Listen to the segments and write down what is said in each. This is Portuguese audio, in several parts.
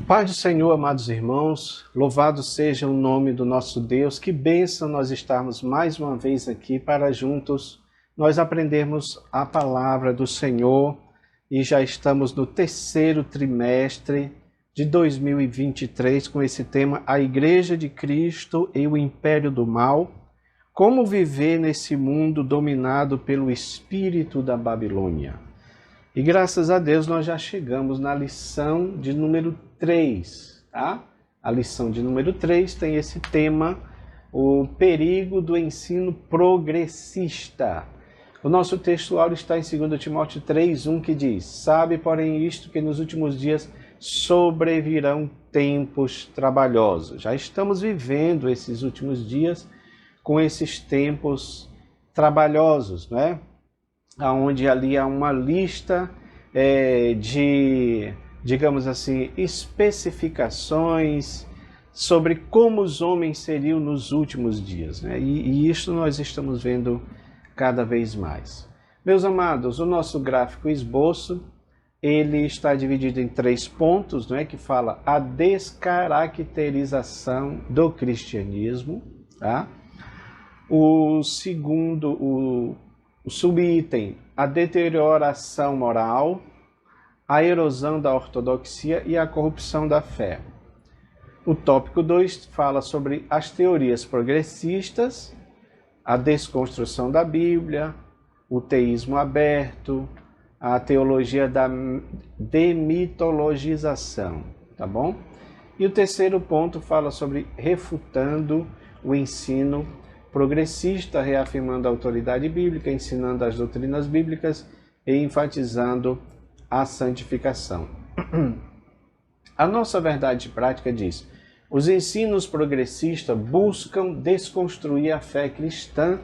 Paz do Senhor, amados irmãos, louvado seja o nome do nosso Deus. Que bênção nós estarmos mais uma vez aqui para juntos nós aprendermos a palavra do Senhor e já estamos no terceiro trimestre de 2023 com esse tema, a Igreja de Cristo e o Império do Mal, como viver nesse mundo dominado pelo espírito da Babilônia. E graças a Deus nós já chegamos na lição de número 3, tá? A lição de número 3 tem esse tema, o perigo do ensino progressista. O nosso textual está em 2 Timóteo 3:1, que diz: sabe, porém, isto, que nos últimos dias sobrevirão tempos trabalhosos. Já estamos vivendo esses últimos dias com esses tempos trabalhosos, não é? Onde ali há uma lista de, digamos assim, especificações sobre como os homens seriam nos últimos dias, né? E isso nós estamos vendo cada vez mais. Meus amados, o nosso gráfico esboço, ele está dividido em 3 pontos, não é? Que fala a descaracterização do cristianismo, tá? O segundo, o subitem, a deterioração moral, a erosão da ortodoxia e a corrupção da fé. O tópico 2 fala sobre as teorias progressistas, a desconstrução da Bíblia, o teísmo aberto, a teologia da demitologização, tá bom? E o terceiro ponto fala sobre refutando o ensino progressista, reafirmando a autoridade bíblica, ensinando as doutrinas bíblicas e enfatizando a santificação. A nossa verdade prática diz: os ensinos progressistas buscam desconstruir a fé cristã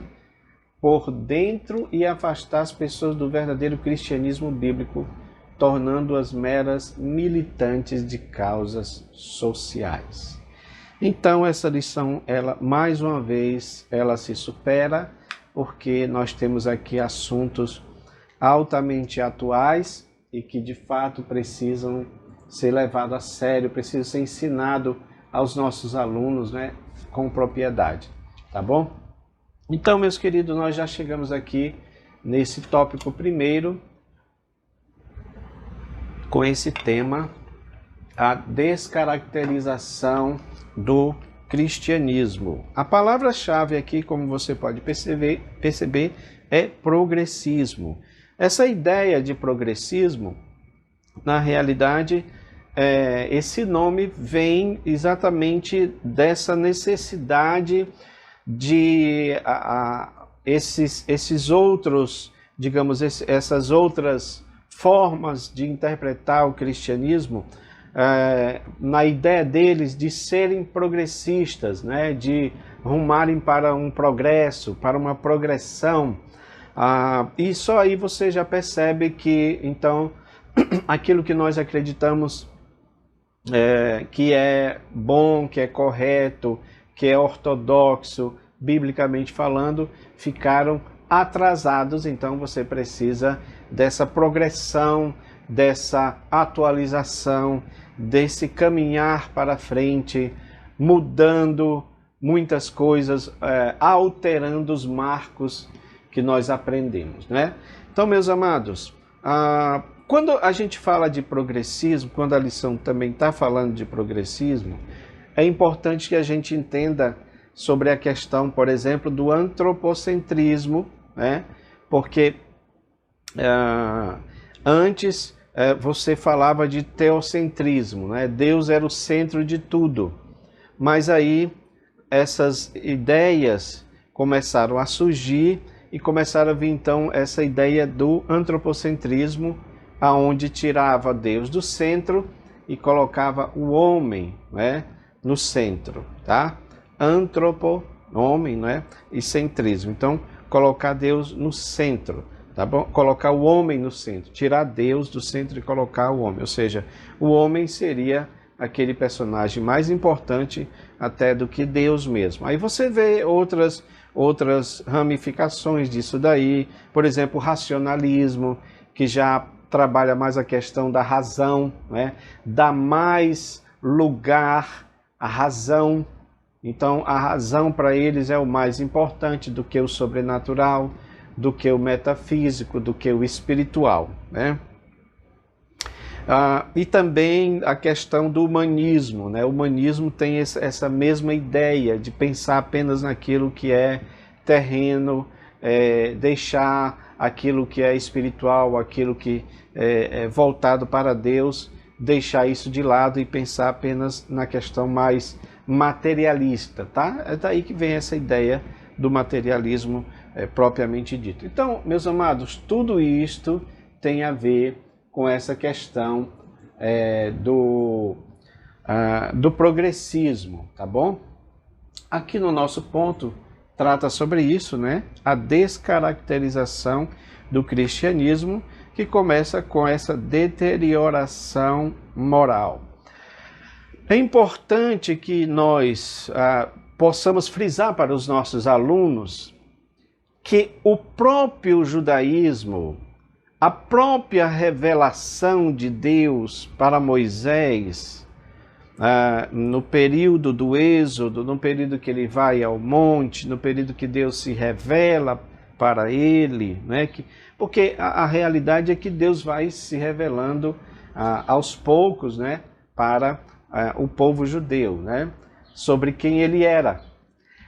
por dentro e afastar as pessoas do verdadeiro cristianismo bíblico, tornando-as meras militantes de causas sociais. Então, essa lição, ela, mais uma vez, ela se supera, porque nós temos aqui assuntos altamente atuais e que, de fato, precisam ser levados a sério, precisam ser ensinados aos nossos alunos, né, com propriedade, tá bom? Então, meus queridos, nós já chegamos aqui nesse tópico primeiro, com esse tema, a descaracterização do cristianismo. A palavra-chave aqui, como você pode perceber, é progressismo. Essa ideia de progressismo, na realidade, esse nome vem exatamente dessa necessidade de esses outros, digamos, essas outras formas de interpretar o cristianismo, na ideia deles de serem progressistas, né? De rumarem para um progresso, para uma progressão. E só aí você já percebe que, então, aquilo que nós acreditamos que é bom, que é correto, que é ortodoxo, biblicamente falando, ficaram atrasados. Então você precisa dessa progressão, dessa atualização, desse caminhar para frente, mudando muitas coisas, alterando os marcos que nós aprendemos, né? Então, meus amados, quando a gente fala de progressismo, quando a lição também está falando de progressismo, é importante que a gente entenda sobre a questão, por exemplo, do antropocentrismo, né? Porque antes você falava de teocentrismo, né? Deus era o centro de tudo. Mas aí essas ideias começaram a surgir e começaram a vir então essa ideia do antropocentrismo, aonde tirava Deus do centro e colocava o homem, né, no centro, tá? Antropo, homem, né, e centrismo. Então, colocar Deus no centro. Tá bom? Colocar o homem no centro, tirar Deus do centro e colocar o homem. Ou seja, o homem seria aquele personagem mais importante até do que Deus mesmo. Aí você vê outras ramificações disso daí. Por exemplo, o racionalismo, que já trabalha mais a questão da razão, né? Dá mais lugar, a razão. Então, a razão para eles é o mais importante do que o sobrenatural, do que o metafísico, do que o espiritual, né? E também a questão do humanismo, né? O humanismo tem essa mesma ideia de pensar apenas naquilo que é terreno, deixar aquilo que é espiritual, aquilo que é voltado para Deus, deixar isso de lado e pensar apenas na questão mais materialista, tá? É daí que vem essa ideia do materialismo propriamente dito. Então, meus amados, tudo isto tem a ver com essa questão do progressismo, tá bom? Aqui no nosso ponto trata sobre isso, né? A descaracterização do cristianismo, que começa com essa deterioração moral. É importante que nós possamos frisar para os nossos alunos que o próprio judaísmo, a própria revelação de Deus para Moisés, no período do Êxodo, no período que ele vai ao monte, no período que Deus se revela para ele, né? Porque a realidade é que Deus vai se revelando aos poucos, né? Para o povo judeu, né? Sobre quem ele era.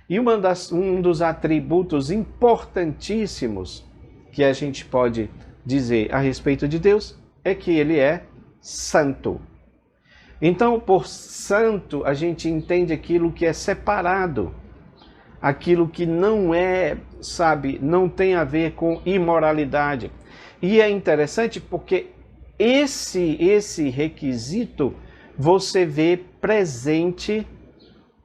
E um dos atributos importantíssimos que a gente pode dizer a respeito de Deus é que ele é santo. Então, por santo, a gente entende aquilo que é separado, aquilo que não é, não tem a ver com imoralidade. E é interessante porque esse requisito você vê presente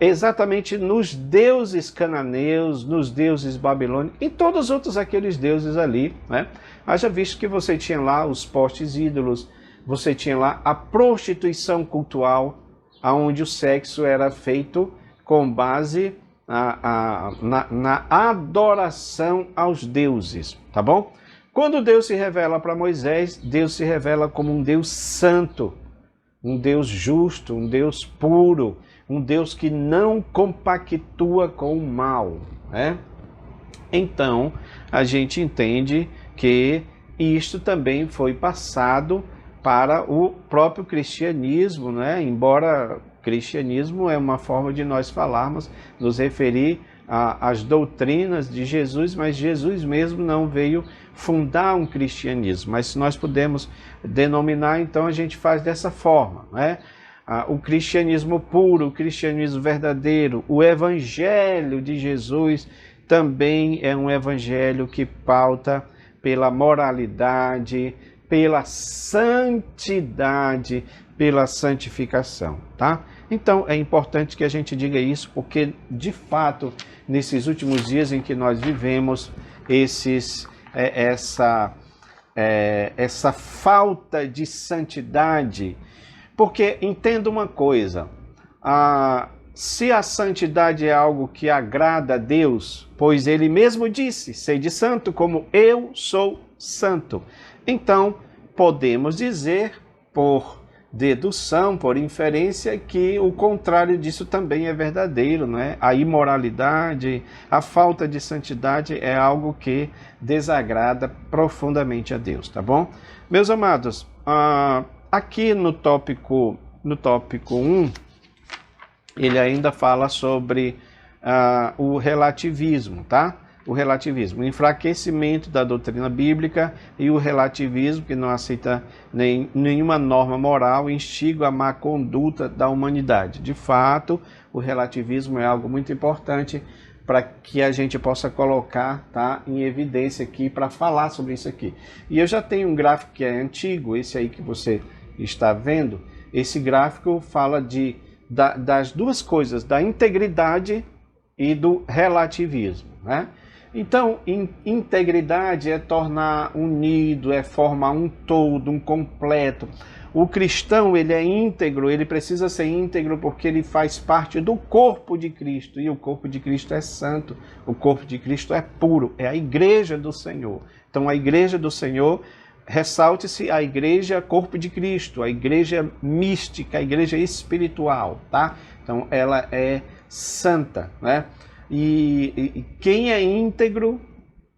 exatamente nos deuses cananeus, nos deuses babilônicos, e todos os outros aqueles deuses ali, né? Haja visto que você tinha lá os postes ídolos, você tinha lá a prostituição cultural, onde o sexo era feito com base na adoração aos deuses, tá bom? Quando Deus se revela para Moisés, Deus se revela como um Deus santo, um Deus justo, um Deus puro, um Deus que não compactua com o mal, né? Então, a gente entende que isto também foi passado para o próprio cristianismo, né? Embora cristianismo é uma forma de nós falarmos, nos referir às doutrinas de Jesus, mas Jesus mesmo não veio fundar um cristianismo. Mas se nós podemos denominar, então a gente faz dessa forma, né? O cristianismo puro, o cristianismo verdadeiro, o evangelho de Jesus também é um evangelho que pauta pela moralidade, pela santidade, pela santificação, tá? Então é importante que a gente diga isso, porque de fato, nesses últimos dias em que nós vivemos, essa falta de santidade. Porque entenda uma coisa, se a santidade é algo que agrada a Deus, pois ele mesmo disse, sede santo como eu sou santo. Então, podemos dizer, por dedução, por inferência, que o contrário disso também é verdadeiro, né? A imoralidade, a falta de santidade é algo que desagrada profundamente a Deus, tá bom? Meus amados, aqui no tópico 1, ele ainda fala sobre o relativismo, tá? O relativismo, o enfraquecimento da doutrina bíblica e o relativismo, que não aceita nenhuma norma moral, instiga a má conduta da humanidade. De fato, o relativismo é algo muito importante para que a gente possa colocar, tá, em evidência aqui, para falar sobre isso aqui. E eu já tenho um gráfico que é antigo, esse aí que você está vendo. Esse gráfico fala das duas coisas, da integridade e do relativismo, né? Então, integridade é tornar unido, é formar um todo, um completo. O cristão, ele é íntegro, ele precisa ser íntegro porque ele faz parte do corpo de Cristo. E o corpo de Cristo é santo, o corpo de Cristo é puro, é a igreja do Senhor. Então, a igreja do Senhor ressalte-se a igreja corpo de Cristo, a igreja mística, a igreja espiritual, tá? Então ela é santa, né? E quem é íntegro,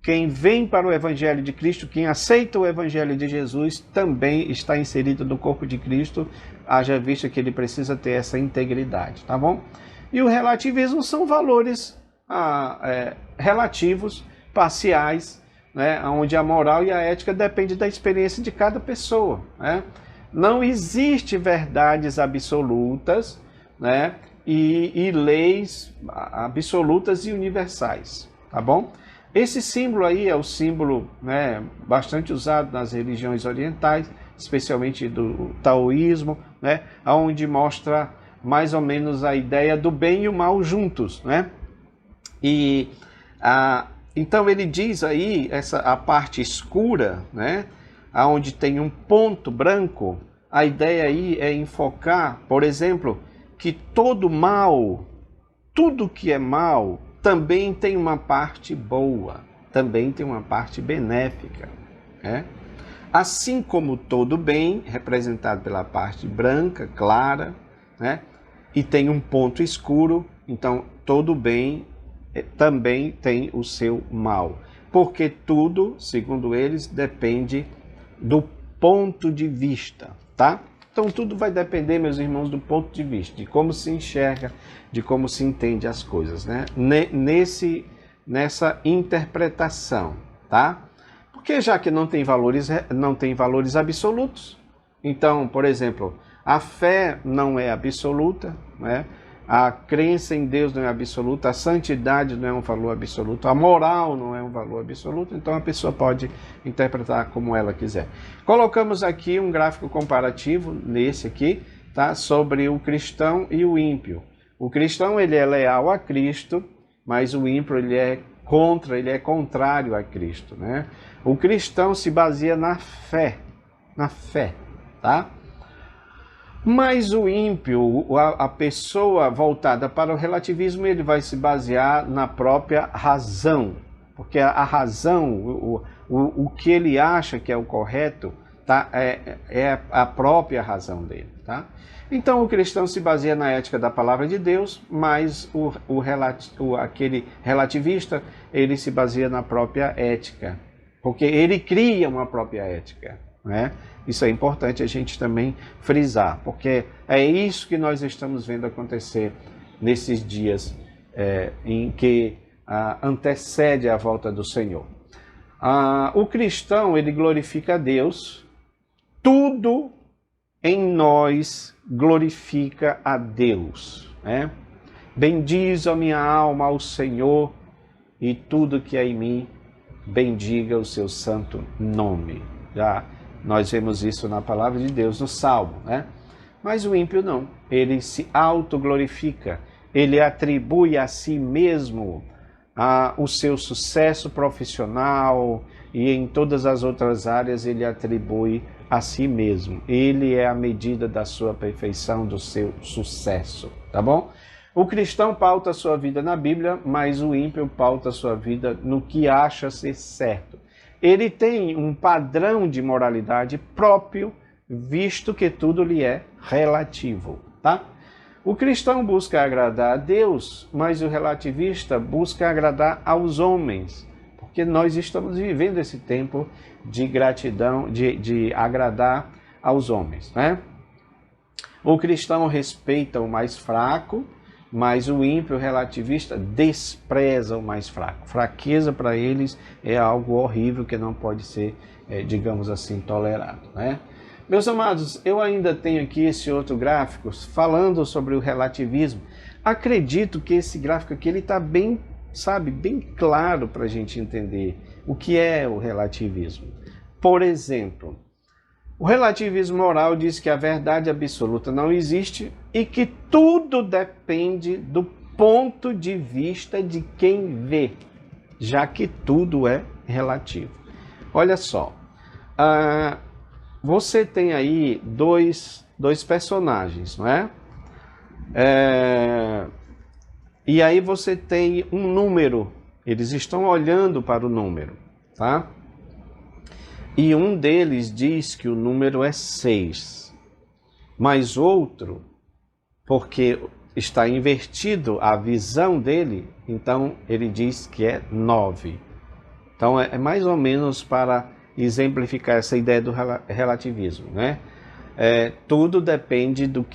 quem vem para o Evangelho de Cristo, quem aceita o Evangelho de Jesus, também está inserido no corpo de Cristo, haja vista que ele precisa ter essa integridade, tá bom? E o relativismo são valores relativos, parciais, né, onde a moral e a ética dependem da experiência de cada pessoa, né? Não existe verdades absolutas, né, e leis absolutas e universais, tá bom? Esse símbolo aí é o símbolo, né, bastante usado nas religiões orientais, especialmente do taoísmo, né, onde mostra mais ou menos a ideia do bem e o mal juntos, né? Então ele diz aí, a parte escura, né, onde tem um ponto branco, a ideia aí é enfocar, por exemplo, que todo mal, tudo que é mal, também tem uma parte boa, também tem uma parte benéfica, né? Assim como todo bem, representado pela parte branca, clara, né? E tem um ponto escuro, então todo bem também tem o seu mal. Porque tudo, segundo eles, depende do ponto de vista, tá? Então tudo vai depender, meus irmãos, do ponto de vista, de como se enxerga, de como se entende as coisas, né? Nessa interpretação, tá? Porque já que não tem valores absolutos, então, por exemplo, a fé não é absoluta, né? A crença em Deus não é absoluta, a santidade não é um valor absoluto, a moral não é um valor absoluto, então a pessoa pode interpretar como ela quiser. Colocamos aqui um gráfico comparativo, nesse aqui, tá? Sobre o cristão e o ímpio. O cristão, ele é leal a Cristo, mas o ímpio, ele é contrário a Cristo, né? O cristão se baseia na fé, tá? Mas o ímpio, a pessoa voltada para o relativismo, ele vai se basear na própria razão. Porque a razão, o que ele acha que é o correto, tá? É a própria razão dele, tá? Então o cristão se baseia na ética da palavra de Deus, mas aquele relativista, ele se baseia na própria ética. Porque ele cria uma própria ética, né? Isso é importante a gente também frisar, porque é isso que nós estamos vendo acontecer nesses dias em que antecede a volta do Senhor. O cristão, ele glorifica a Deus, tudo em nós glorifica a Deus, né? Bendize a minha alma ao Senhor e tudo que é em mim, bendiga o seu santo nome. Já nós vemos isso na palavra de Deus, no Salmo, né? Mas o ímpio não, ele se autoglorifica, ele atribui a si mesmo o seu sucesso profissional e em todas as outras áreas ele atribui a si mesmo. Ele é a medida da sua perfeição, do seu sucesso, tá bom? O cristão pauta a sua vida na Bíblia, mas o ímpio pauta a sua vida no que acha ser certo. Ele tem um padrão de moralidade próprio, visto que tudo lhe é relativo, tá? O cristão busca agradar a Deus, mas o relativista busca agradar aos homens, porque nós estamos vivendo esse tempo de gratidão, de agradar aos homens, né? O cristão respeita o mais fraco, mas o ímpio relativista despreza o mais fraco. Fraqueza para eles é algo horrível que não pode ser, digamos assim, tolerado, né? Meus amados, eu ainda tenho aqui esse outro gráfico falando sobre o relativismo. Acredito que esse gráfico aqui ele está bem, bem claro para a gente entender o que é o relativismo. Por exemplo, o relativismo moral diz que a verdade absoluta não existe e que tudo depende do ponto de vista de quem vê, já que tudo é relativo. Olha só, você tem aí dois personagens, não é? E aí você tem um número, eles estão olhando para o número, tá? E um deles diz que o número é 6, mas outro, porque está invertido a visão dele, então ele diz que é 9. Então é mais ou menos para exemplificar essa ideia do relativismo, né? Tudo depende do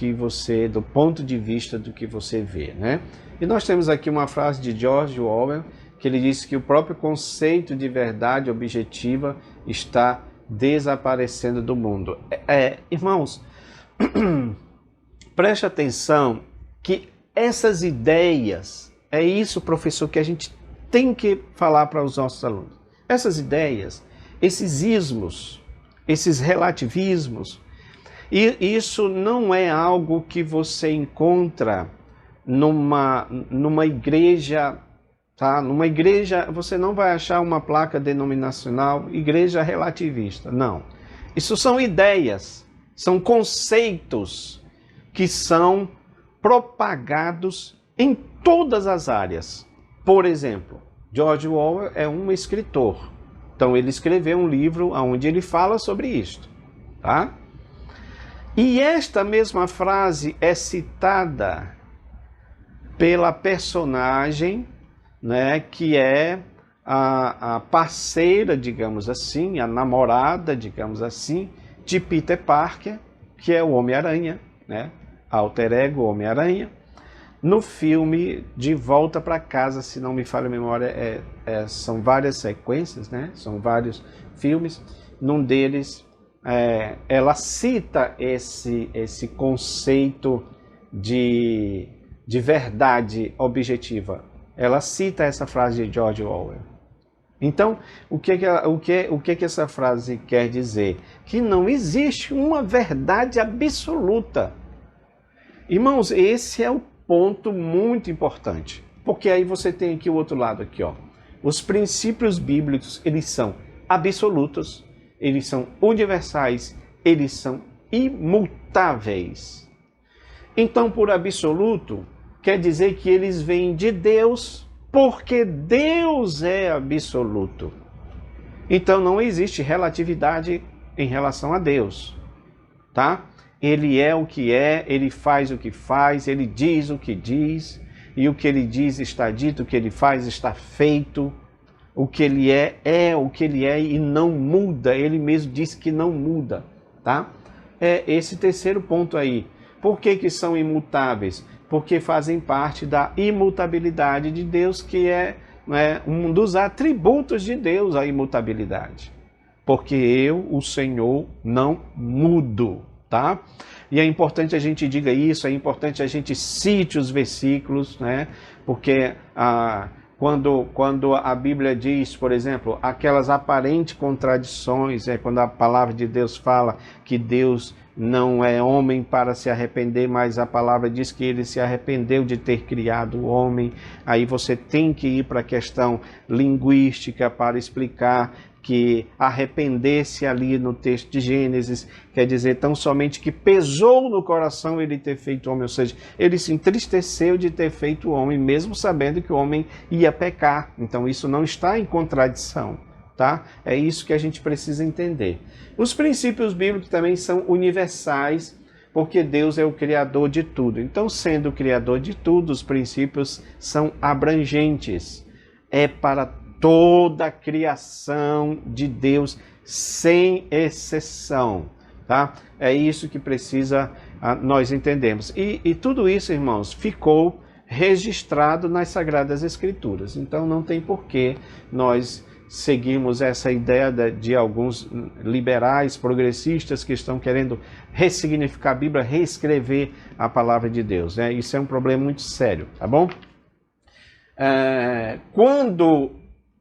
ponto de vista do que você vê, né? E nós temos aqui uma frase de George Orwell, que ele disse que o próprio conceito de verdade objetiva está desaparecendo do mundo. Irmãos, preste atenção que essas ideias, é isso, professor, que a gente tem que falar para os nossos alunos. Essas ideias, esses ismos, esses relativismos, e isso não é algo que você encontra numa igreja, tá? Numa igreja você não vai achar uma placa denominacional, igreja relativista, não. Isso são ideias, são conceitos que são propagados em todas as áreas. Por exemplo, George Orwell é um escritor, então ele escreveu um livro onde ele fala sobre isto, tá? E esta mesma frase é citada pela personagem, né, que é a parceira, digamos assim, a namorada, digamos assim, de Peter Parker, que é o Homem-Aranha, né, alter ego Homem-Aranha, no filme De Volta para Casa, se não me falha a memória, são várias sequências, né, são vários filmes, num deles ela cita esse conceito de verdade objetiva. Ela cita essa frase de George Orwell. Então, o que essa frase quer dizer? Que não existe uma verdade absoluta. Irmãos, esse é o ponto muito importante. Porque aí você tem aqui o outro lado, aqui, ó. Os princípios bíblicos, eles são absolutos, eles são universais, eles são imutáveis. Então, por absoluto, quer dizer que eles vêm de Deus, porque Deus é absoluto. Então, não existe relatividade em relação a Deus, tá? Ele é o que é, ele faz o que faz, ele diz o que diz, e o que ele diz está dito, o que ele faz está feito. O que ele é o que ele é e não muda. Ele mesmo disse que não muda, tá? É esse terceiro ponto aí. Por que são imutáveis? Porque fazem parte da imutabilidade de Deus, que é um dos atributos de Deus, a imutabilidade. Porque eu, o Senhor, não mudo, tá? E é importante a gente diga isso, é importante a gente cite os versículos, né? Porque quando a Bíblia diz, por exemplo, aquelas aparentes contradições, quando a palavra de Deus fala que Deus não é homem para se arrepender, mas a palavra diz que ele se arrependeu de ter criado o homem, aí você tem que ir para a questão linguística para explicar que arrepender-se ali no texto de Gênesis quer dizer tão somente que pesou no coração ele ter feito homem, ou seja, ele se entristeceu de ter feito homem, mesmo sabendo que o homem ia pecar. Então isso não está em contradição, tá? É isso que a gente precisa entender. Os princípios bíblicos também são universais, porque Deus é o Criador de tudo. Então, sendo o Criador de tudo, os princípios são abrangentes. É para toda a criação de Deus, sem exceção, tá? É isso que precisa nós entendermos. E tudo isso, irmãos, ficou registrado nas Sagradas Escrituras. Então não tem porquê nós seguirmos essa ideia de alguns liberais, progressistas, que estão querendo ressignificar a Bíblia, reescrever a palavra de Deus, né? Isso é um problema muito sério, tá bom? Quando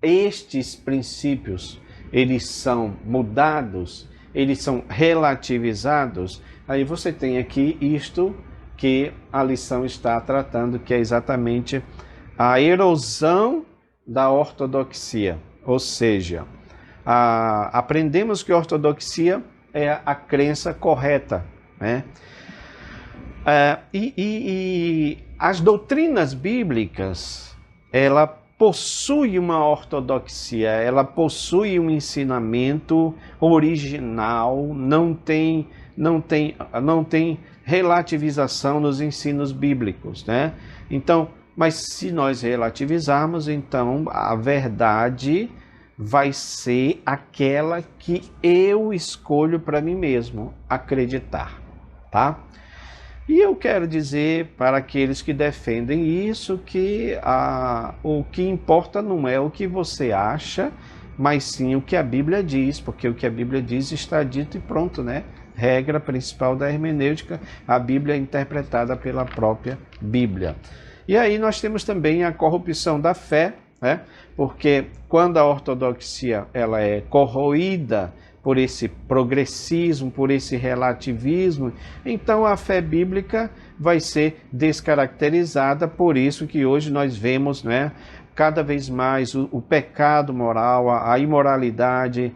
estes princípios, eles são mudados, eles são relativizados, aí você tem aqui isto que a lição está tratando, que é exatamente a erosão da ortodoxia. Ou seja, aprendemos que a ortodoxia é a crença correta, né? E as doutrinas bíblicas, ela possui uma ortodoxia, ela possui um ensinamento original, não tem relativização nos ensinos bíblicos, né? Então, mas se nós relativizarmos, então a verdade vai ser aquela que eu escolho para mim mesmo acreditar, tá? E eu quero dizer para aqueles que defendem isso que o que importa não é o que você acha, mas sim o que a Bíblia diz, porque o que a Bíblia diz está dito e pronto, né? Regra principal da hermenêutica, a Bíblia é interpretada pela própria Bíblia. E aí nós temos também a corrupção da fé, né? Porque quando a ortodoxia ela é corroída por esse progressismo, por esse relativismo, então a fé bíblica vai ser descaracterizada, por isso que hoje nós vemos, né, cada vez mais o pecado moral, a imoralidade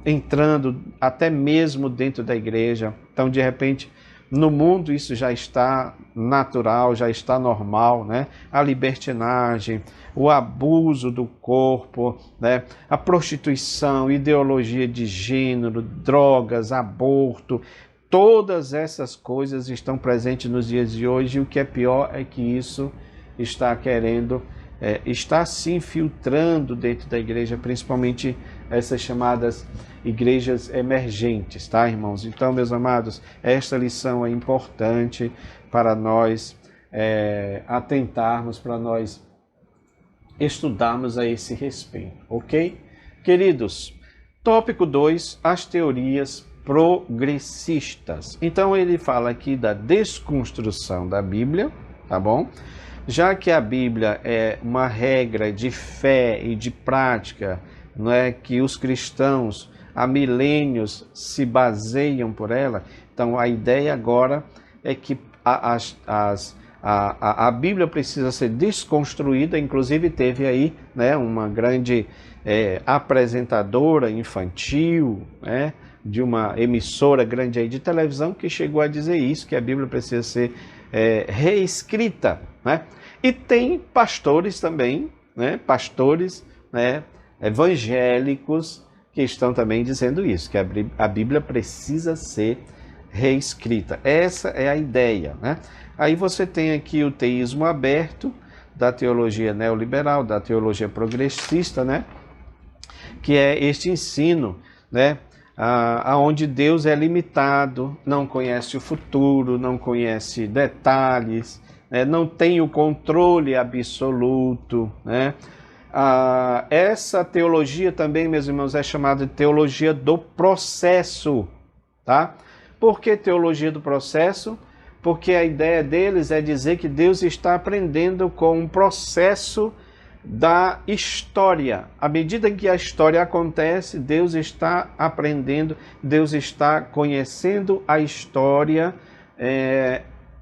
entrando até mesmo dentro da igreja. Então, de repente, no mundo isso já está natural, já está normal, né? A libertinagem, o abuso do corpo, né? A prostituição, ideologia de gênero, drogas, aborto, todas essas coisas estão presentes nos dias de hoje, e o que é pior é que isso está se infiltrando dentro da igreja, principalmente essas chamadas igrejas emergentes, tá, irmãos? Então, meus amados, esta lição é importante para nós atentarmos, para nós estudarmos a esse respeito, ok? Queridos, tópico 2, as teorias progressistas. Então, ele fala aqui da desconstrução da Bíblia, tá bom? Já que a Bíblia é uma regra de fé e de prática, não é, que os cristãos há milênios se baseiam por ela, então a ideia agora é que a Bíblia precisa ser desconstruída. Inclusive teve aí, né, uma grande apresentadora infantil, né, de uma emissora grande aí de televisão, que chegou a dizer isso, que a Bíblia precisa ser reescrita, né? E tem pastores também, né, evangélicos, que estão também dizendo isso, que a Bíblia precisa ser reescrita. Essa é a ideia, né? Aí você tem aqui o teísmo aberto, da teologia neoliberal, da teologia progressista, né? Que é este ensino, né, aonde Deus é limitado, não conhece o futuro, não conhece detalhes, né, não tem o controle absoluto, né? Essa teologia também, meus irmãos, é chamada de teologia do processo, tá? Por que teologia do processo? Porque a ideia deles é dizer que Deus está aprendendo com o processo da história. À medida que a história acontece, Deus está aprendendo, Deus está conhecendo a história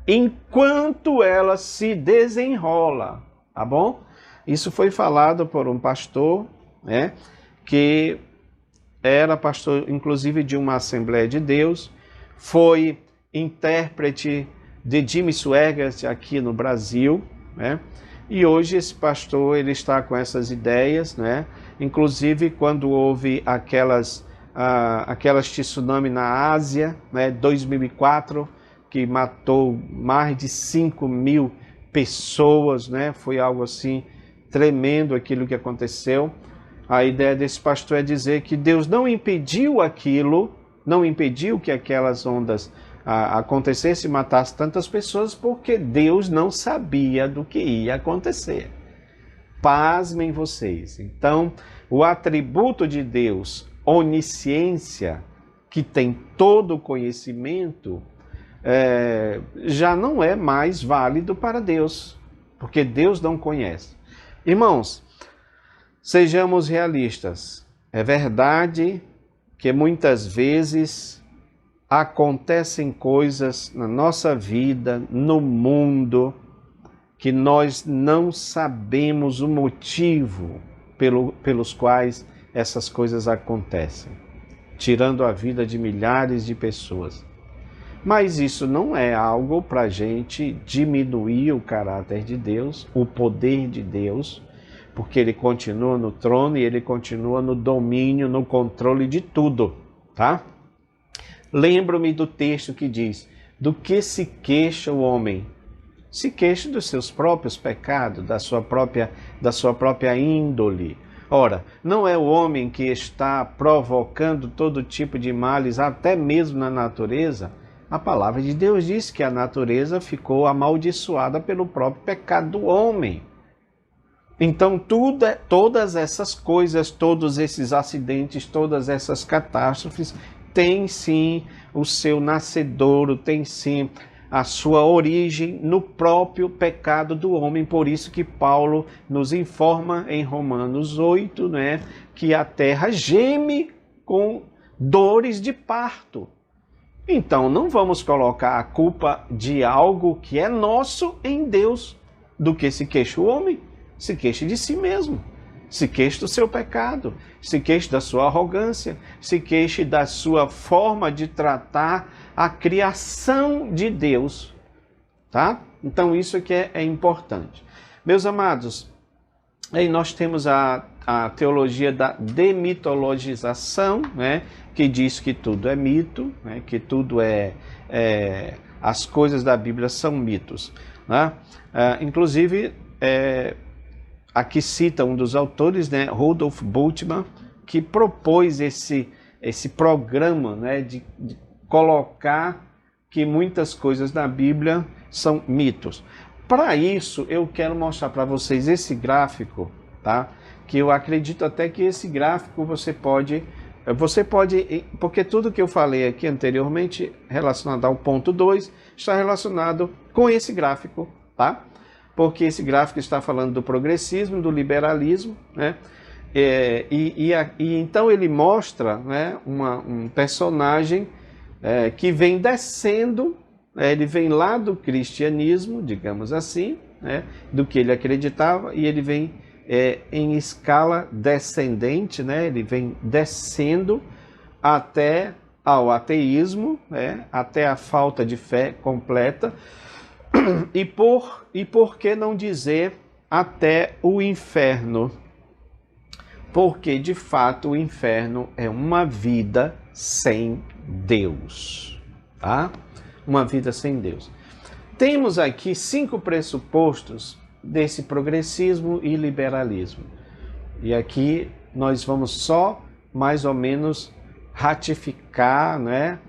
enquanto ela se desenrola, tá bom? Isso foi falado por um pastor, né, que era pastor, inclusive, de uma Assembleia de Deus, foi intérprete de Jimmy Swaggart aqui no Brasil, né? E hoje esse pastor ele está com essas ideias, né? Inclusive quando houve aquelas tsunami na Ásia, né? 2004, que matou mais de 5.000 pessoas, né? Foi algo assim tremendo aquilo que aconteceu. A ideia desse pastor é dizer que Deus não impediu aquilo, não impediu que aquelas ondas acontecessem e matassem tantas pessoas, porque Deus não sabia do que ia acontecer. Pasmem vocês. Então, o atributo de Deus, onisciência, que tem todo o conhecimento, já não é mais válido para Deus, porque Deus não conhece. Irmãos, sejamos realistas. É verdade que muitas vezes acontecem coisas na nossa vida, no mundo, que nós não sabemos o motivo pelos quais essas coisas acontecem, tirando a vida de milhares de pessoas. Mas isso não é algo para a gente diminuir o caráter de Deus, o poder de Deus, porque Ele continua no trono e Ele continua no domínio, no controle de tudo, tá? Lembro-me do texto que diz: do que se queixa o homem? Se queixa dos seus próprios pecados, da sua própria índole. Ora, não é o homem que está provocando todo tipo de males, até mesmo na natureza? A palavra de Deus diz que a natureza ficou amaldiçoada pelo próprio pecado do homem. Então, todas essas coisas, todos esses acidentes, todas essas catástrofes, têm sim o seu nascedouro, tem sim a sua origem no próprio pecado do homem. Por isso que Paulo nos informa em Romanos 8, né, que a terra geme com dores de parto. Então, não vamos colocar a culpa de algo que é nosso em Deus. Do que se queixa o homem? Se queixa de si mesmo. Se queixa do seu pecado. Se queixa da sua arrogância. Se queixa da sua forma de tratar a criação de Deus. Tá? Então, isso aqui é importante. Meus amados, aí nós temos a teologia da demitologização, né, que diz que tudo é mito, né, que tudo as coisas da Bíblia são mitos. Né? Inclusive, aqui cita um dos autores, né, Rudolf Bultmann, que propôs esse programa, né, de colocar que muitas coisas da Bíblia são mitos. Para isso, eu quero mostrar para vocês esse gráfico, tá? Que eu acredito até que esse gráfico você pode, porque tudo que eu falei aqui anteriormente relacionado ao ponto 2 está relacionado com esse gráfico, tá? Porque esse gráfico está falando do progressismo, do liberalismo, né? E então ele mostra, né, um personagem que vem descendo, ele vem lá do cristianismo, digamos assim, né, do que ele acreditava, e ele vem em escala descendente, né, ele vem descendo até ao ateísmo, né, até a falta de fé completa, e por que não dizer até o inferno? Porque, de fato, o inferno é uma vida sem Deus, tá? Uma vida sem Deus. Temos aqui 5 pressupostos desse progressismo e liberalismo. E aqui nós vamos só, mais ou menos, ratificar, né?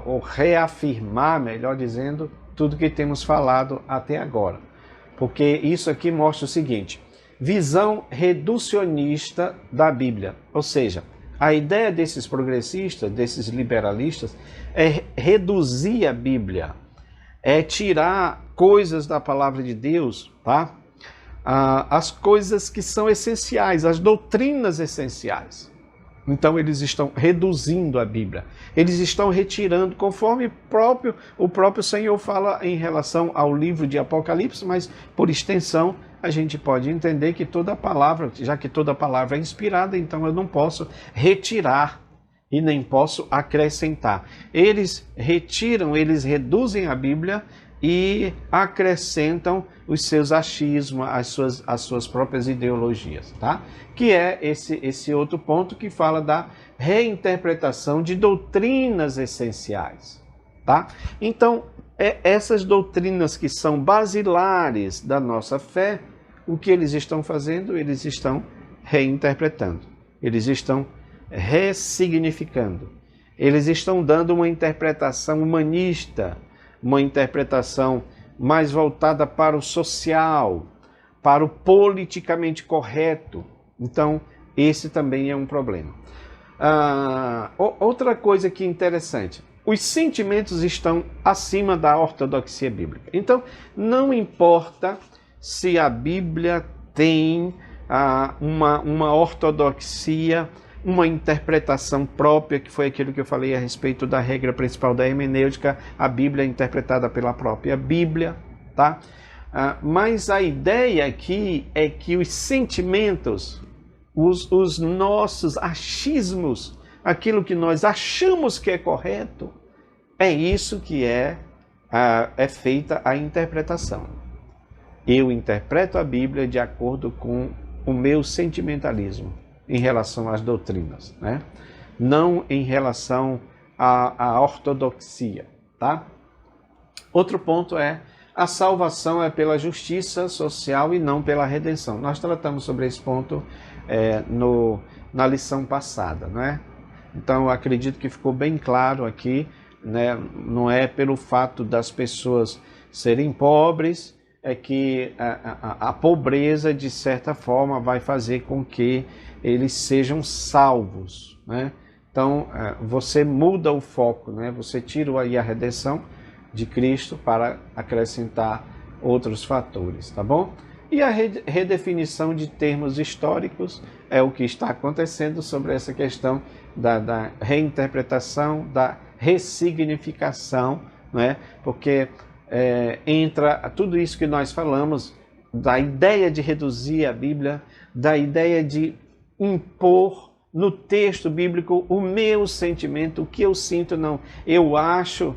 Ou reafirmar, melhor dizendo, tudo que temos falado até agora. Porque isso aqui mostra o seguinte: visão reducionista da Bíblia. Ou seja, a ideia desses progressistas, desses liberalistas, é reduzir a Bíblia, é tirar coisas da palavra de Deus, tá? As coisas que são essenciais, as doutrinas essenciais. Então eles estão reduzindo a Bíblia, eles estão retirando, conforme o próprio Senhor fala em relação ao livro de Apocalipse, mas por extensão a gente pode entender que toda palavra, já que toda palavra é inspirada, então eu não posso retirar e nem posso acrescentar. Eles retiram, eles reduzem a Bíblia e acrescentam os seus achismos, as suas próprias ideologias, tá? Que é esse outro ponto que fala da reinterpretação de doutrinas essenciais, tá? Então, essas doutrinas que são basilares da nossa fé, o que eles estão fazendo? Eles estão reinterpretando, eles estão ressignificando, eles estão dando uma interpretação humanista, uma interpretação mais voltada para o social, para o politicamente correto. Então, esse também é um problema. Outra coisa que é interessante, os sentimentos estão acima da ortodoxia bíblica. Então, não importa se a Bíblia tem uma ortodoxia, uma interpretação própria, que foi aquilo que eu falei a respeito da regra principal da hermenêutica, a Bíblia é interpretada pela própria Bíblia, tá? Mas a ideia aqui é que os sentimentos, os nossos achismos, aquilo que nós achamos que é correto, É isso que é feita a interpretação. Eu interpreto a Bíblia de acordo com o meu sentimentalismo em relação às doutrinas, né? Não em relação à ortodoxia, tá? Outro ponto é: a salvação é pela justiça social e não pela redenção. Nós tratamos sobre esse ponto na lição passada, não é? Então, eu acredito que ficou bem claro aqui, né? Não é pelo fato das pessoas serem pobres, é que a pobreza, de certa forma, vai fazer com que eles sejam salvos, né? Então, você muda o foco, né? Você tira aí a redenção de Cristo para acrescentar outros fatores, tá bom? E a redefinição de termos históricos é o que está acontecendo sobre essa questão da reinterpretação, da ressignificação, né? Porque entra tudo isso que nós falamos, da ideia de reduzir a Bíblia, da ideia de impor no texto bíblico o meu sentimento, o que eu sinto, não. Eu acho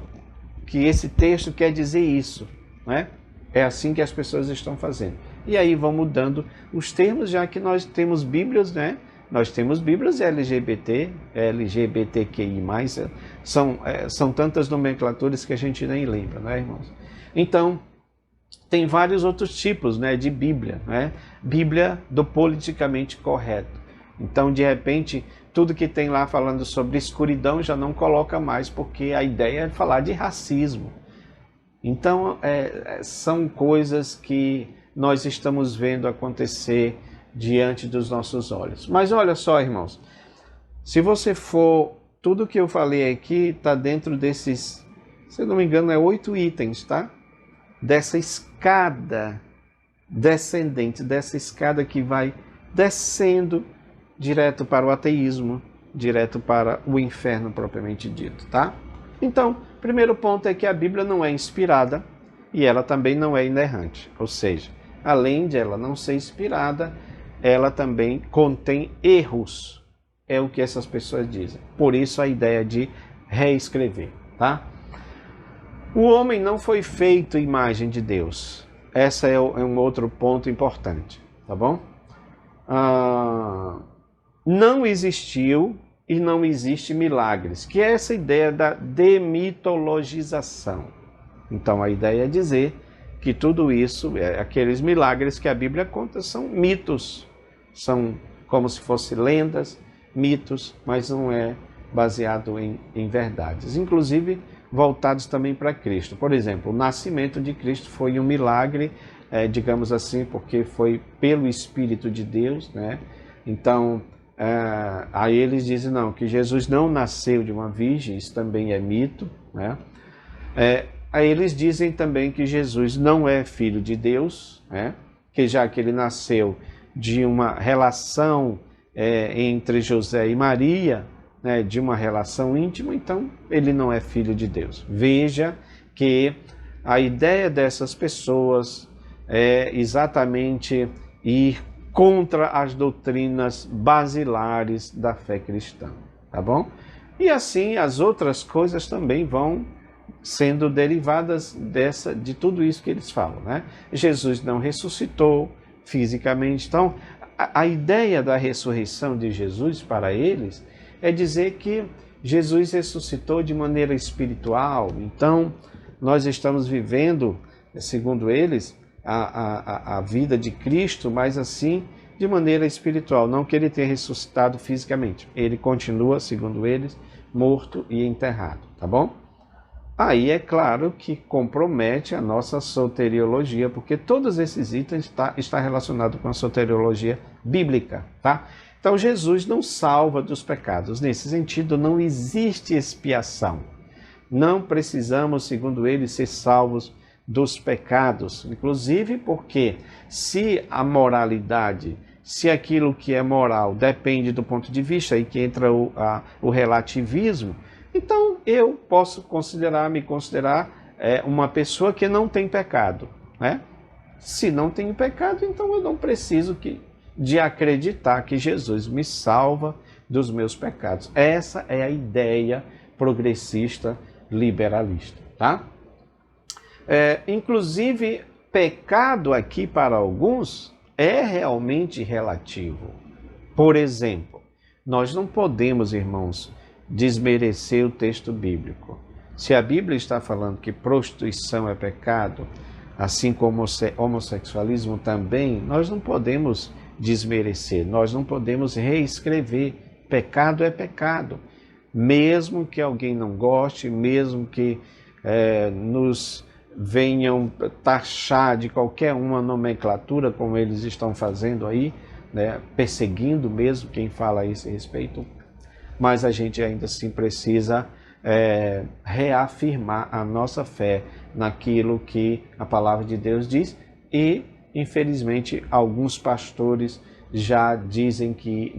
que esse texto quer dizer isso, né? É assim que as pessoas estão fazendo. E aí vão mudando os termos, já que nós temos Bíblias, né? Nós temos Bíblias LGBT, LGBTQI+, são tantas nomenclaturas que a gente nem lembra, né, irmãos? Então, tem vários outros tipos, né, de Bíblia, né? Bíblia do politicamente correto. Então, de repente, tudo que tem lá falando sobre escuridão já não coloca mais, porque a ideia é falar de racismo. Então, são coisas que nós estamos vendo acontecer diante dos nossos olhos. Mas olha só, irmãos, se você for, tudo que eu falei aqui está dentro desses, se eu não me engano, 8 itens, tá? Dessa escada descendente, dessa escada que vai descendo direto para o ateísmo, direto para o inferno propriamente dito, tá? Então, primeiro ponto é que a Bíblia não é inspirada e ela também não é inerrante. Ou seja, além de ela não ser inspirada, ela também contém erros. É o que essas pessoas dizem. Por isso a ideia de reescrever, tá? O homem não foi feito imagem de Deus. Esse é um outro ponto importante, tá bom? Não existiu e não existe milagres, que é essa ideia da demitologização. Então a ideia é dizer que tudo isso, aqueles milagres que a Bíblia conta, são mitos, são como se fossem lendas, mitos, mas não é baseado em verdades, inclusive voltados também para Cristo. Por exemplo, o nascimento de Cristo foi um milagre, digamos assim, porque foi pelo Espírito de Deus, né? Então, aí eles dizem não, que Jesus não nasceu de uma virgem, isso também é mito, né? Aí eles dizem também que Jesus não é filho de Deus, né? Que já que ele nasceu de uma relação entre José e Maria, né? De uma relação íntima, então ele não é filho de Deus. Veja que a ideia dessas pessoas é exatamente ir contra as doutrinas basilares da fé cristã, tá bom? E assim as outras coisas também vão sendo derivadas de tudo isso que eles falam, né? Jesus não ressuscitou fisicamente, então a ideia da ressurreição de Jesus para eles é dizer que Jesus ressuscitou de maneira espiritual. Então nós estamos vivendo, segundo eles, a vida de Cristo, mas assim de maneira espiritual, não que ele tenha ressuscitado fisicamente. Ele continua, segundo eles, morto e enterrado, tá bom? Aí é claro que compromete a nossa soteriologia, porque todos esses itens está relacionado com a soteriologia bíblica, tá? Então Jesus não salva dos pecados. Nesse sentido, não existe expiação. Não precisamos, segundo ele, ser salvos dos pecados. Inclusive porque se a moralidade, se aquilo que é moral depende do ponto de vista, aí que entra o relativismo, então eu posso me considerar uma pessoa que não tem pecado, né? Se não tenho pecado, então eu não preciso de acreditar que Jesus me salva dos meus pecados. Essa é a ideia progressista liberalista, tá? Inclusive, pecado aqui para alguns é realmente relativo. Por exemplo, nós não podemos, irmãos, desmerecer o texto bíblico. Se a Bíblia está falando que prostituição é pecado, assim como homossexualismo também, nós não podemos desmerecer, nós não podemos reescrever. Pecado é pecado. Mesmo que alguém não goste, mesmo que nos venham taxar de qualquer uma nomenclatura, como eles estão fazendo aí, né, perseguindo mesmo quem fala a esse respeito, mas a gente ainda assim precisa reafirmar a nossa fé naquilo que a palavra de Deus diz e, infelizmente, alguns pastores já dizem que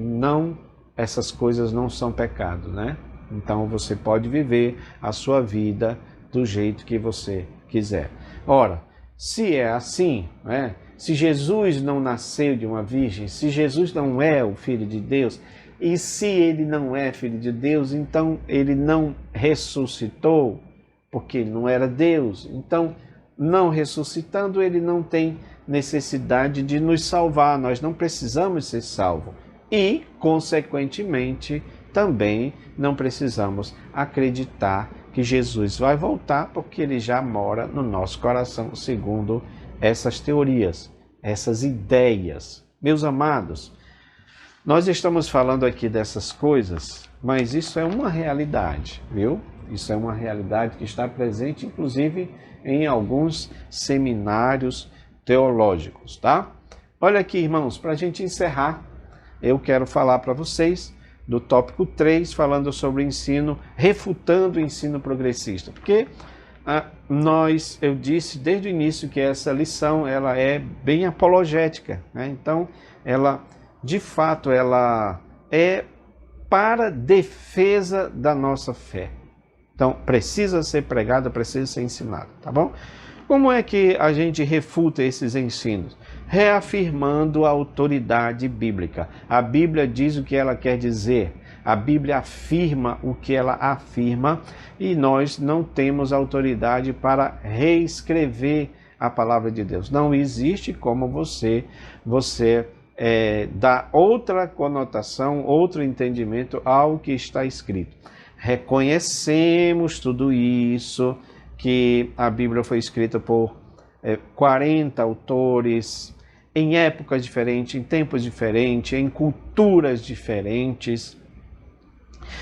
essas coisas não são pecado, né? Então você pode viver a sua vida do jeito que você quiser. Ora, se é assim, né? Se Jesus não nasceu de uma virgem, se Jesus não é o Filho de Deus, e se ele não é Filho de Deus, então ele não ressuscitou, porque ele não era Deus. Então, não ressuscitando, ele não tem necessidade de nos salvar, nós não precisamos ser salvos. E, consequentemente, também não precisamos acreditar que Jesus vai voltar, porque ele já mora no nosso coração, segundo essas teorias, essas ideias. Meus amados, nós estamos falando aqui dessas coisas, mas isso é uma realidade, viu? Isso é uma realidade que está presente, inclusive, em alguns seminários teológicos, tá? Olha aqui, irmãos, para a gente encerrar, eu quero falar para vocês do tópico 3, falando sobre o ensino, refutando o ensino progressista. Porque eu disse desde o início que essa lição ela é bem apologética, né? Então, ela, de fato, ela é para defesa da nossa fé. Então, precisa ser pregada, precisa ser ensinada, tá bom? Como é que a gente refuta esses ensinos? Reafirmando a autoridade bíblica. A Bíblia diz o que ela quer dizer. A Bíblia afirma o que ela afirma e nós não temos autoridade para reescrever a palavra de Deus. Não existe como você dar outra conotação, outro entendimento ao que está escrito. Reconhecemos tudo isso, que a Bíblia foi escrita por 40 autores, em épocas diferentes, em tempos diferentes, em culturas diferentes.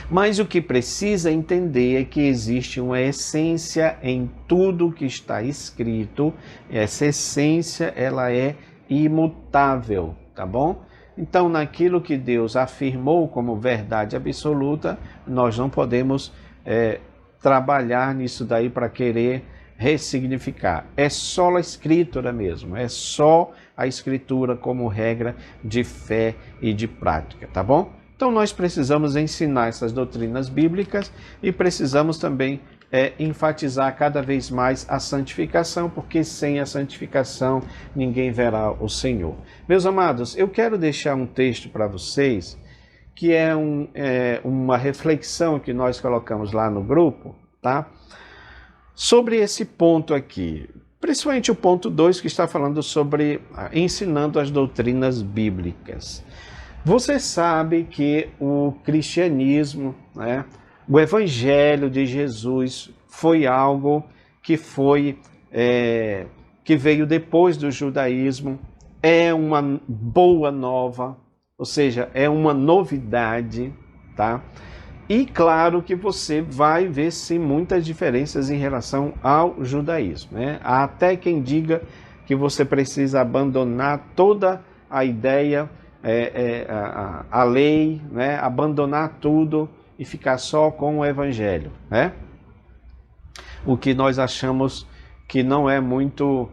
Mas o que precisa entender é que existe uma essência em tudo que está escrito. Essa essência, ela é imutável, tá bom? Então, naquilo que Deus afirmou como verdade absoluta, nós não podemos trabalhar nisso daí para querer ressignificar. É só a escritura mesmo, é só a escritura como regra de fé e de prática, tá bom? Então nós precisamos ensinar essas doutrinas bíblicas e precisamos também enfatizar cada vez mais a santificação, porque sem a santificação ninguém verá o Senhor. Meus amados, eu quero deixar um texto para vocês, que é uma reflexão que nós colocamos lá no grupo, tá? Sobre esse ponto aqui, principalmente o ponto 2, que está falando sobre ensinando as doutrinas bíblicas. Você sabe que o cristianismo, né, o evangelho de Jesus foi algo que que veio depois do judaísmo, é uma boa nova, ou seja, é uma novidade, tá? E claro que você vai ver sim muitas diferenças em relação ao judaísmo, né? Há até quem diga que você precisa abandonar toda a ideia, a lei, né? Abandonar tudo e ficar só com o evangelho, né? O que nós achamos que não é muito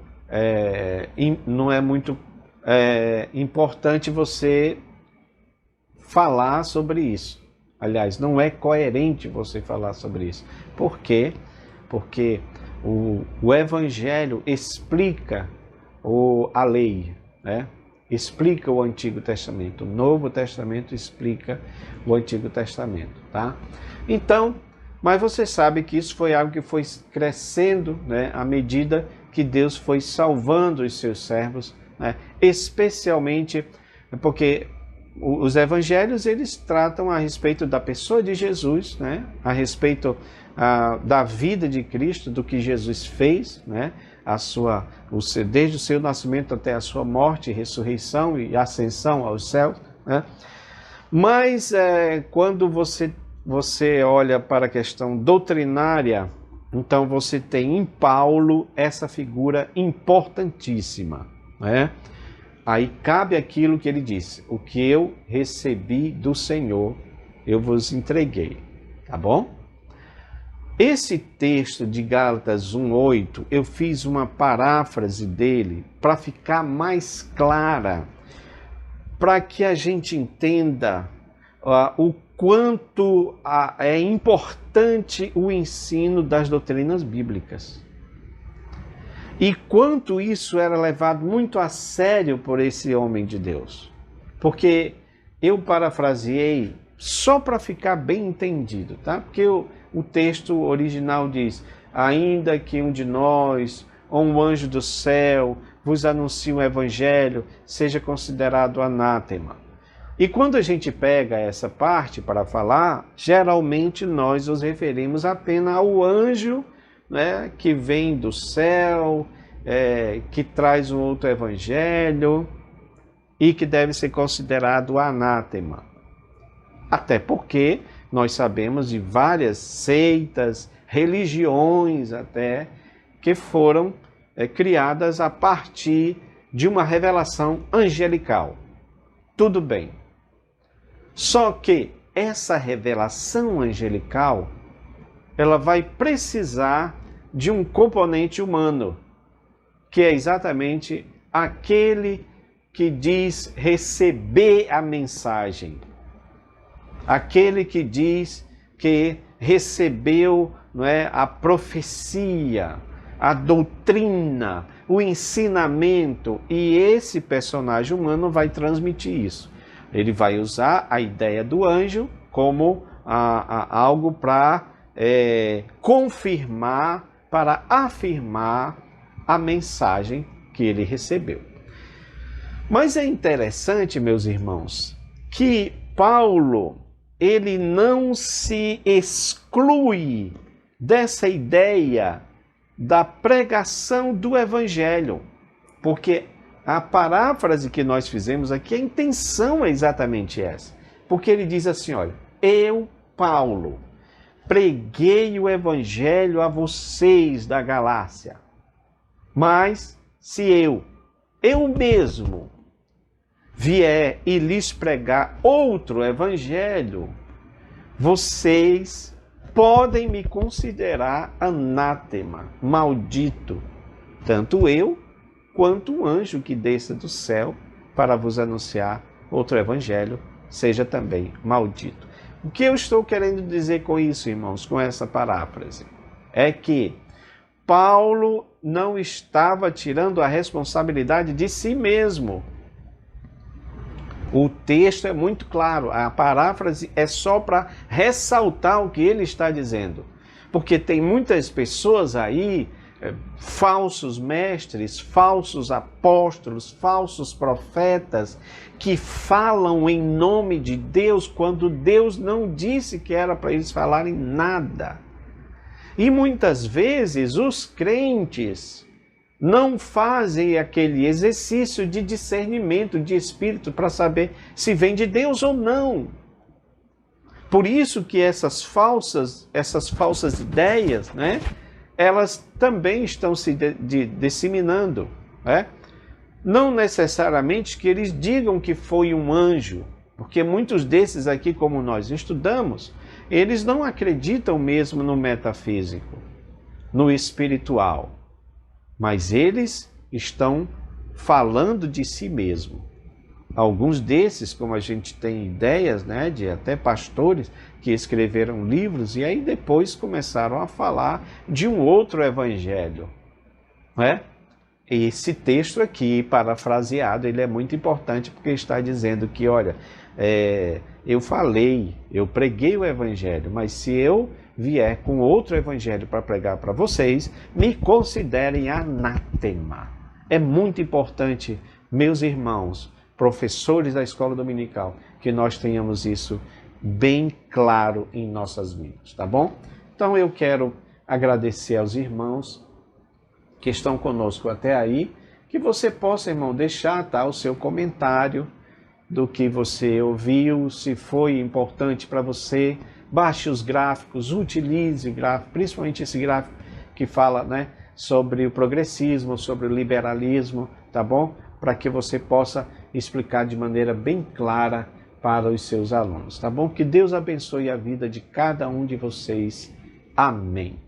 importante você falar sobre isso. Aliás, não é coerente você falar sobre isso. Por quê? Porque o Evangelho explica a lei, né? Explica o Antigo Testamento. O Novo Testamento explica o Antigo Testamento, tá? Então, Mas você sabe que isso foi algo que foi crescendo, né, à medida que Deus foi salvando os seus servos, né, especialmente porque os evangelhos eles tratam a respeito da pessoa de Jesus, né, a respeito da vida de Cristo, do que Jesus fez, né, desde o seu nascimento até a sua morte, ressurreição e ascensão aos céus, né? Mas quando você olha para a questão doutrinária, então você tem em Paulo essa figura importantíssima, né? Aí cabe aquilo que ele disse: o que eu recebi do Senhor, eu vos entreguei, tá bom? Esse texto de Gálatas 1:8, eu fiz uma paráfrase dele para ficar mais clara, para que a gente entenda o quanto é importante o ensino das doutrinas bíblicas. E quanto isso era levado muito a sério por esse homem de Deus. Porque eu parafraseei só para ficar bem entendido, tá? Porque o texto original diz: ainda que um de nós, ou um anjo do céu, vos anuncie um evangelho, seja considerado anátema. E quando a gente pega essa parte para falar, geralmente nós nos referimos apenas ao anjo, né, que vem do céu, que traz um outro evangelho e que deve ser considerado anátema. Até porque nós sabemos de várias seitas, religiões até, que foram criadas a partir de uma revelação angelical. Tudo bem. Só que essa revelação angelical, ela vai precisar de um componente humano, que é exatamente aquele que diz receber a mensagem. Aquele que diz que recebeu, não é, a profecia, a doutrina, o ensinamento, e esse personagem humano vai transmitir isso. Ele vai usar a ideia do anjo como algo para confirmar, para afirmar a mensagem que ele recebeu. Mas é interessante, meus irmãos, que Paulo, ele não se exclui dessa ideia da pregação do evangelho, porque a paráfrase que nós fizemos aqui, a intenção é exatamente essa, porque ele diz assim, olha, eu, Paulo, preguei o evangelho a vocês da Galácia, mas se eu mesmo vier e lhes pregar outro evangelho, vocês podem me considerar anátema, maldito, tanto eu quanto o anjo que desça do céu para vos anunciar outro evangelho, seja também maldito. O que eu estou querendo dizer com isso, irmãos, com essa paráfrase? É que Paulo não estava tirando a responsabilidade de si mesmo. O texto é muito claro, a paráfrase é só para ressaltar o que ele está dizendo. Porque tem muitas pessoas aí, falsos mestres, falsos apóstolos, falsos profetas, que falam em nome de Deus quando Deus não disse que era para eles falarem nada. E muitas vezes os crentes não fazem aquele exercício de discernimento de espírito para saber se vem de Deus ou não. Por isso que essas falsas ideias, né, elas também estão se disseminando, né? Não necessariamente que eles digam que foi um anjo, porque muitos desses aqui, como nós estudamos, eles não acreditam mesmo no metafísico, no espiritual, mas eles estão falando de si mesmo. Alguns desses, como a gente tem ideias, né, de até pastores que escreveram livros e aí depois começaram a falar de um outro evangelho, né? Esse texto aqui, parafraseado, ele é muito importante porque está dizendo que, olha, eu preguei o evangelho, mas se eu vier com outro evangelho para pregar para vocês, me considerem anátema. É muito importante, meus irmãos, professores da escola dominical, que nós tenhamos isso bem claro em nossas vidas, tá bom? Então eu quero agradecer aos irmãos que estão conosco até aí, que você possa, irmão, deixar o seu comentário do que você ouviu, se foi importante para você, baixe os gráficos, utilize gráfico, principalmente esse gráfico que fala, né, sobre o progressismo, sobre o liberalismo, tá bom? Para que você possa explicar de maneira bem clara para os seus alunos, tá bom? Que Deus abençoe a vida de cada um de vocês. Amém.